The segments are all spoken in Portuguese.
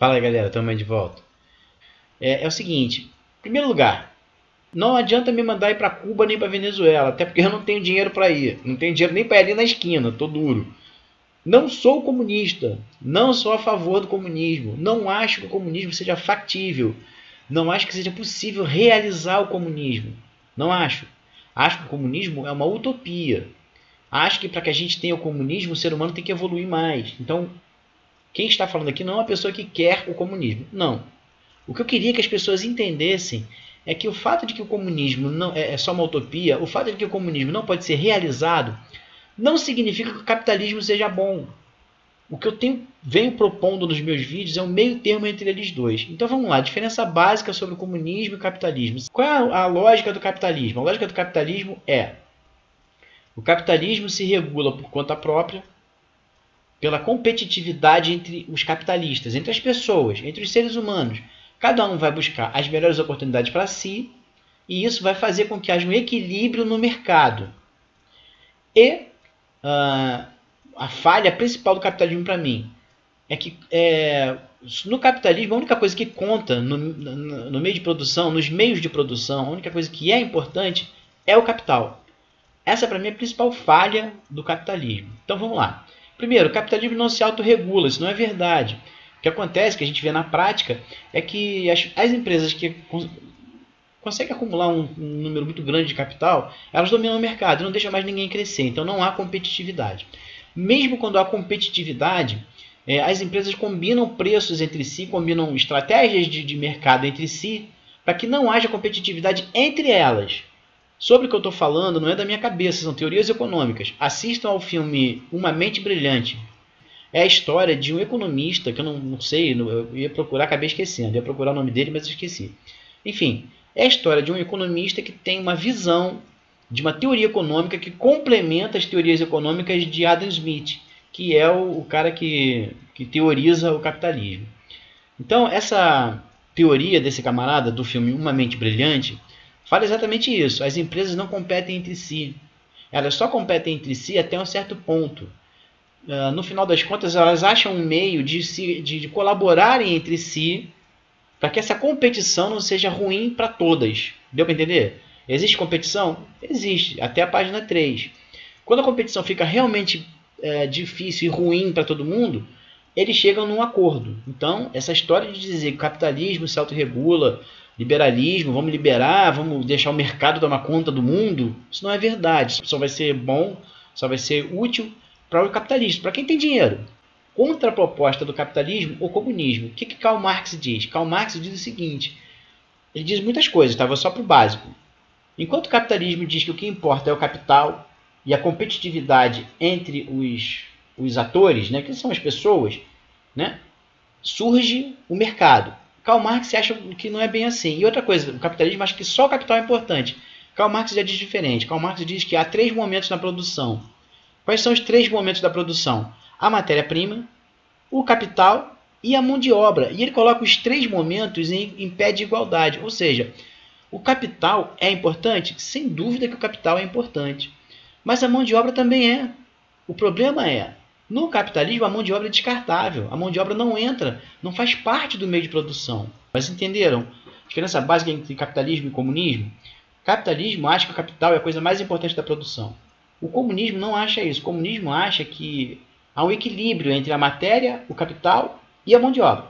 Fala aí, galera, estamos aí de volta. É o seguinte, em primeiro lugar, não adianta me mandar ir para Cuba nem para Venezuela, até porque eu não tenho dinheiro para ir. Não tenho dinheiro nem para ir ali na esquina, tô duro. Não sou comunista, não sou a favor do comunismo, não acho que o comunismo seja factível, não acho que seja possível realizar o comunismo. Não acho. Acho que o comunismo é uma utopia. Acho que para que a gente tenha o comunismo, o ser humano tem que evoluir mais. Então, quem está falando aqui não é uma pessoa que quer o comunismo. Não. O que eu queria que as pessoas entendessem é que o fato de que o comunismo não é só uma utopia, o fato de que o comunismo não pode ser realizado, não significa que o capitalismo seja bom. O que eu venho propondo nos meus vídeos é um meio termo entre eles dois. Então vamos lá, diferença básica sobre o comunismo e o capitalismo. Qual é a lógica do capitalismo? A lógica do capitalismo é: o capitalismo se regula por conta própria, pela competitividade entre os capitalistas, entre as pessoas, entre os seres humanos. Cada um vai buscar as melhores oportunidades para si, e isso vai fazer com que haja um equilíbrio no mercado. E a falha principal do capitalismo para mim é que no capitalismo a única coisa que conta no meio de produção, nos meios de produção, a única coisa que é importante é o capital. Essa para mim é a principal falha do capitalismo. Então vamos lá. Primeiro, o capitalismo não se autorregula, isso não é verdade. O que acontece, que a gente vê na prática, é que as empresas que conseguem acumular um número muito grande de capital, elas dominam o mercado e não deixam mais ninguém crescer. Então não há competitividade. Mesmo quando há competitividade, as empresas combinam preços entre si, combinam estratégias de mercado entre si, para que não haja competitividade entre elas. Sobre o que eu estou falando não é da minha cabeça, são teorias econômicas. Assistam ao filme Uma Mente Brilhante. É a história de um economista, que eu não sei, eu ia procurar, acabei esquecendo. Ia procurar o nome dele, mas eu esqueci. Enfim, é a história de um economista que tem uma visão de uma teoria econômica que complementa as teorias econômicas de Adam Smith, que é o cara que teoriza o capitalismo. Então, essa teoria desse camarada do filme Uma Mente Brilhante fala exatamente isso. As empresas não competem entre si. Elas só competem entre si até um certo ponto. No final das contas, elas acham um meio de colaborarem entre si para que essa competição não seja ruim para todas. Deu para entender? Existe competição? Existe, até a página 3. Quando a competição fica realmente difícil e ruim para todo mundo, eles chegam num acordo. Então, essa história de dizer que o capitalismo se autorregula, liberalismo, vamos liberar, vamos deixar o mercado tomar conta do mundo, isso não é verdade. Só vai ser bom, só vai ser útil para o capitalismo, para quem tem dinheiro. Contraproposta do capitalismo, o comunismo. O que Karl Marx diz? Karl Marx diz o seguinte, ele diz muitas coisas, tá? Vou só para o básico. Enquanto o capitalismo diz que o que importa é o capital e a competitividade entre os atores, né, que são as pessoas, né, surge o mercado. Karl Marx acha que não é bem assim. E outra coisa, o capitalismo acha que só o capital é importante. Karl Marx já diz diferente. Karl Marx diz que há 3 momentos na produção. Quais são os 3 momentos da produção? A matéria-prima, o capital e a mão de obra. E ele coloca os 3 momentos em pé de igualdade. Ou seja, o capital é importante? Sem dúvida que o capital é importante. Mas a mão de obra também é. O problema é, no capitalismo, a mão de obra é descartável. A mão de obra não entra, não faz parte do meio de produção. Mas entenderam a diferença básica entre capitalismo e comunismo? O capitalismo acha que o capital é a coisa mais importante da produção. O comunismo não acha isso. O comunismo acha que há um equilíbrio entre a matéria, o capital e a mão de obra.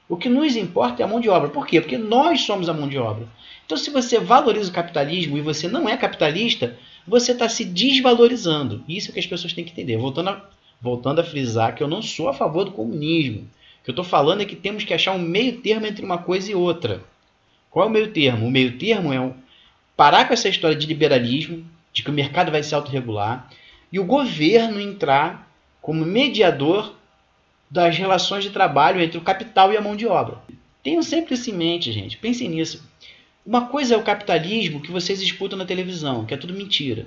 O que nos importa é a mão de obra. Por quê? Porque nós somos a mão de obra. Então, se você valoriza o capitalismo e você não é capitalista, você está se desvalorizando. Isso é o que as pessoas têm que entender. Voltando a frisar que eu não sou a favor do comunismo. O que eu estou falando é que temos que achar um meio termo entre uma coisa e outra. Qual é o meio termo? O meio termo é parar com essa história de liberalismo, de que o mercado vai se autorregular, e o governo entrar como mediador das relações de trabalho entre o capital e a mão de obra. Tenham sempre isso em mente, gente. Pensem nisso. Uma coisa é o capitalismo que vocês escutam na televisão, que é tudo mentira.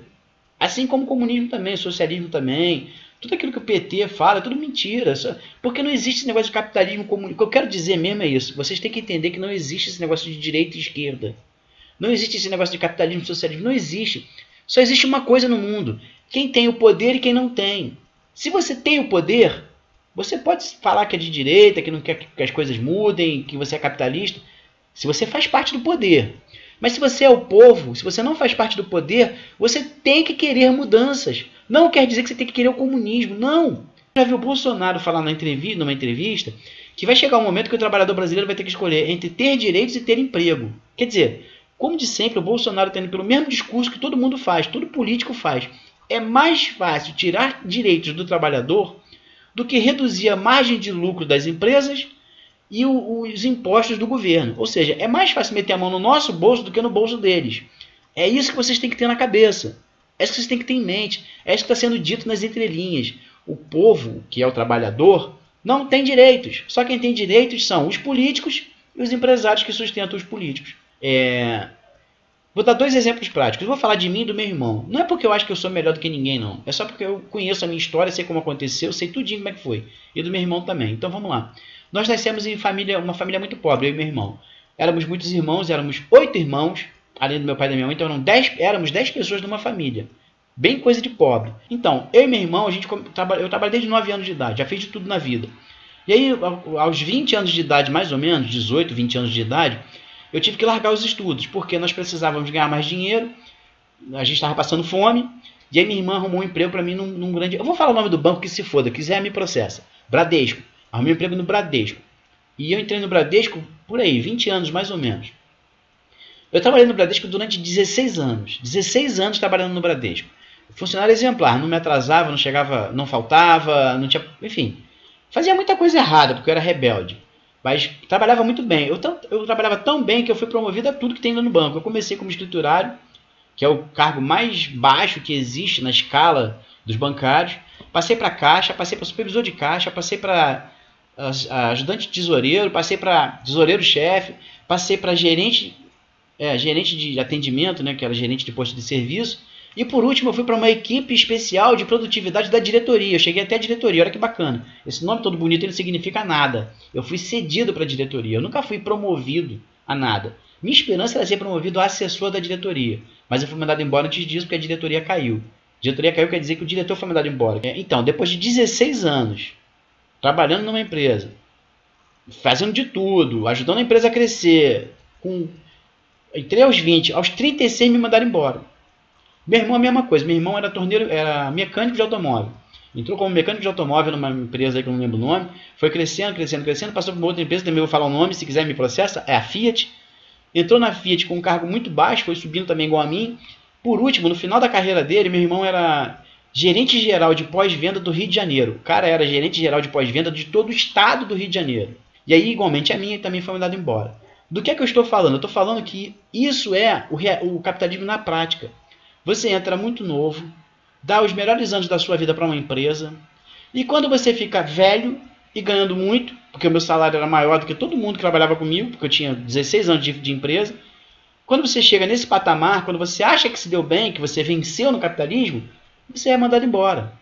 Assim como o comunismo também, o socialismo também. Tudo aquilo que o PT fala é tudo mentira. Porque não existe esse negócio de capitalismo comunista. O que eu quero dizer mesmo é isso. Vocês têm que entender que não existe esse negócio de direita e esquerda. Não existe esse negócio de capitalismo e socialismo. Não existe. Só existe uma coisa no mundo. Quem tem o poder e quem não tem. Se você tem o poder, Você pode falar que é de direita, que não quer que as coisas mudem, que você é capitalista, se você faz parte do poder. Mas se você é o povo, se você não faz parte do poder, você tem que querer mudanças. Não quer dizer que você tem que querer o comunismo, não. Já vi o Bolsonaro falar numa entrevista que vai chegar um momento que o trabalhador brasileiro vai ter que escolher entre ter direitos e ter emprego. Quer dizer, como de sempre, o Bolsonaro está indo pelo mesmo discurso que todo mundo faz, todo político faz. É mais fácil tirar direitos do trabalhador do que reduzir a margem de lucro das empresas e os impostos do governo. Ou seja, é mais fácil meter a mão no nosso bolso do que no bolso deles. É isso que vocês têm que ter na cabeça. É isso que vocês têm que ter em mente. É isso que está sendo dito nas entrelinhas. O povo, que é o trabalhador, não tem direitos. Só quem tem direitos são os políticos e os empresários que sustentam os políticos. Vou dar 2 exemplos práticos. Eu vou falar de mim e do meu irmão. Não é porque eu acho que eu sou melhor do que ninguém, não. É só porque eu conheço a minha história, sei como aconteceu, sei tudinho como é que foi. E do meu irmão também. Então vamos lá. Nós nascemos em uma família muito pobre, eu e meu irmão. Éramos muitos irmãos, éramos 8 irmãos, além do meu pai e da minha mãe, então éramos 10 pessoas numa família. Bem coisa de pobre. Então, eu e meu irmão, eu trabalhei desde 9 anos de idade, já fiz de tudo na vida. E aí, aos 20 anos de idade, mais ou menos, 18, 20 anos de idade, eu tive que largar os estudos, porque nós precisávamos ganhar mais dinheiro, a gente estava passando fome, e aí minha irmã arrumou um emprego para mim num grande... Eu vou falar o nome do banco que se foda, quiser me processa. Bradesco. Arrumei um emprego no Bradesco. E eu entrei no Bradesco por aí, 20 anos mais ou menos. Eu trabalhei no Bradesco durante 16 anos. 16 anos trabalhando no Bradesco. Funcionário exemplar, não me atrasava, não chegava, não faltava, não tinha... Enfim, fazia muita coisa errada, porque eu era rebelde. Mas trabalhava muito bem. Eu trabalhava tão bem que eu fui promovido a tudo que tem no banco. Eu comecei como escriturário, que é o cargo mais baixo que existe na escala dos bancários. Passei para caixa, passei para supervisor de caixa, passei para ajudante de tesoureiro, passei para tesoureiro-chefe, passei para gerente de atendimento, né, que era gerente de posto de serviço. E por último eu fui para uma equipe especial de produtividade da diretoria. Eu cheguei até a diretoria, olha que bacana. Esse nome todo bonito ele não significa nada. Eu fui cedido para a diretoria, eu nunca fui promovido a nada. Minha esperança era ser promovido a assessor da diretoria. Mas eu fui mandado embora antes disso porque a diretoria caiu. A diretoria caiu quer dizer que o diretor foi mandado embora. Então, depois de 16 anos, trabalhando numa empresa, fazendo de tudo, ajudando a empresa a crescer, entrei aos 20, aos 36 me mandaram embora. Meu irmão a mesma coisa, meu irmão era mecânico de automóvel. Entrou como mecânico de automóvel numa empresa aí que eu não lembro o nome, foi crescendo, passou por uma outra empresa, também vou falar o nome, se quiser me processa, é a Fiat. Entrou na Fiat com um cargo muito baixo, foi subindo também igual a mim. Por último, no final da carreira dele, meu irmão era gerente geral de pós-venda do Rio de Janeiro. O cara era gerente geral de pós-venda de todo o estado do Rio de Janeiro. E aí, igualmente a minha, também foi mandado embora. Do que é que eu estou falando? Eu estou falando que isso é o capitalismo na prática. Você entra muito novo, dá os melhores anos da sua vida para uma empresa, e quando você fica velho e ganhando muito, porque o meu salário era maior do que todo mundo que trabalhava comigo, porque eu tinha 16 anos de empresa, quando você chega nesse patamar, quando você acha que se deu bem, que você venceu no capitalismo, você é mandado embora.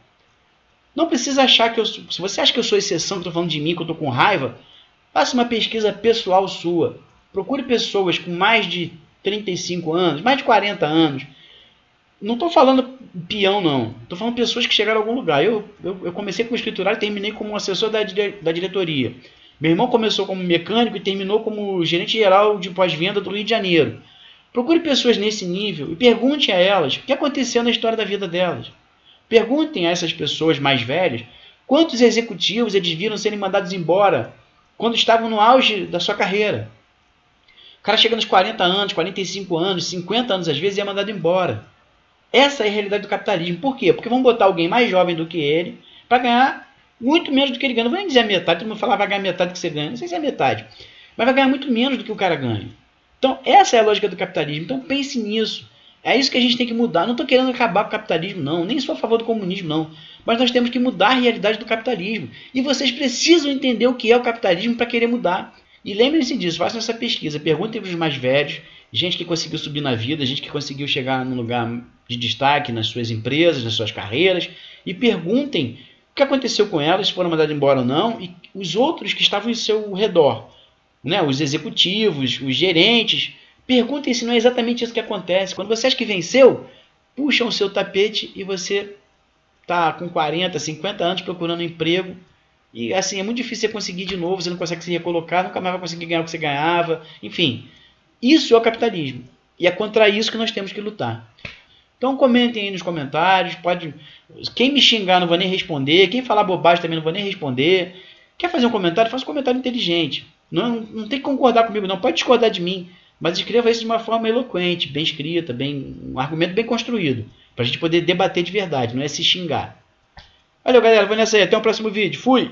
Não precisa achar que se você acha que eu sou exceção, que eu estou falando de mim, que eu estou com raiva, faça uma pesquisa pessoal sua. Procure pessoas com mais de 35 anos, mais de 40 anos. Não estou falando peão, não. Estou falando pessoas que chegaram a algum lugar. Eu comecei como escriturário e terminei como assessor da diretoria. Meu irmão começou como mecânico e terminou como gerente geral de pós-venda do Rio de Janeiro. Procure pessoas nesse nível e pergunte a elas o que aconteceu na história da vida delas. Perguntem a essas pessoas mais velhas quantos executivos eles viram serem mandados embora quando estavam no auge da sua carreira. O cara chega nos 40 anos, 45 anos, 50 anos às vezes e é mandado embora. Essa é a realidade do capitalismo. Por quê? Porque vão botar alguém mais jovem do que ele para ganhar muito menos do que ele ganha. Não vou nem dizer a metade, todo mundo fala vai ganhar metade do que você ganha. Não sei se é metade, mas vai ganhar muito menos do que o cara ganha. Então, essa é a lógica do capitalismo. Então, pense nisso. É isso que a gente tem que mudar. Não estou querendo acabar com o capitalismo, não. Nem sou a favor do comunismo, não. Mas nós temos que mudar a realidade do capitalismo. E vocês precisam entender o que é o capitalismo para querer mudar. E lembrem-se disso, façam essa pesquisa. Perguntem para os mais velhos, gente que conseguiu subir na vida, gente que conseguiu chegar num lugar de destaque nas suas empresas, nas suas carreiras. E perguntem o que aconteceu com elas, se foram mandadas embora ou não. E os outros que estavam em seu redor. Né, os executivos, os gerentes, perguntem se não é exatamente isso que acontece. Quando você acha que venceu, puxam o seu tapete e você está com 40, 50 anos procurando emprego E assim, é muito difícil você conseguir de novo, você não consegue se recolocar, nunca mais vai conseguir ganhar o que você ganhava. Enfim, isso é o capitalismo. E é contra isso que nós temos que lutar. Então comentem aí nos comentários, pode. Quem me xingar não vou nem responder, quem falar bobagem também não vou nem responder. Quer fazer um comentário? Faça um comentário inteligente. Não tem que concordar comigo, não. Pode discordar de mim, mas escreva isso de uma forma eloquente, bem escrita, um argumento bem construído, para a gente poder debater de verdade, não é se xingar. Valeu, galera. Vou nessa aí. Até o próximo vídeo. Fui!